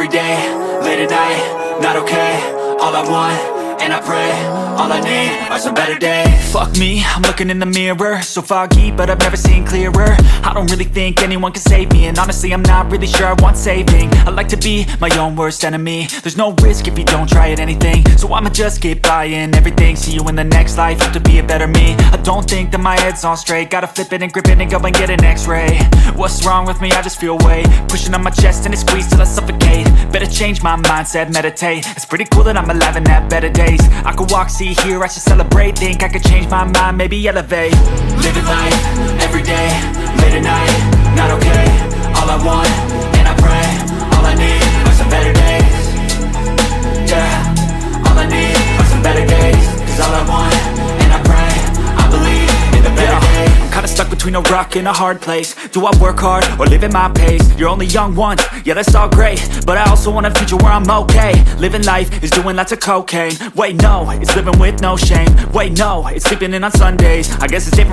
every day, late at night, not okay. All I want, and I pray, all I need are some better days. Fuck me, I'm looking in the mirror, so foggy, but I've never seen clearer. I don't really think anyone can save me, and honestly I'm not really sure I want saving. I like to be my own worst enemy. There's no risk if you don't try at anything, so I'ma just keep buying everything. See you in the next life, have to be a better me. I don't think that my head's on straight, gotta flip it and grip it and go and get an x-ray. What's wrong with me? I just feel weight pushing on my chest and it squeezes till I suffocate. Better change my mindset, meditate. It's pretty cool that I'm alive and have better days. I could walk, see, hear, I should celebrate. Think I could change my mind, maybe elevate. Living life, everyday, late at night, not okay. All I want, and I pray, all I need are some better days. Yeah, all I need are some better days. Cause all I want, and I pray, I believe in the better days. I'm kinda stuck between a rock and a hard place. Do I work hard or live at my pace? You're only young once, yeah that's all great, but I also want a future where I'm okay. Living life is doing lots of cocaine. Wait no, it's living with no shame. Wait no, it's sleeping in on Sundays. I guess it's different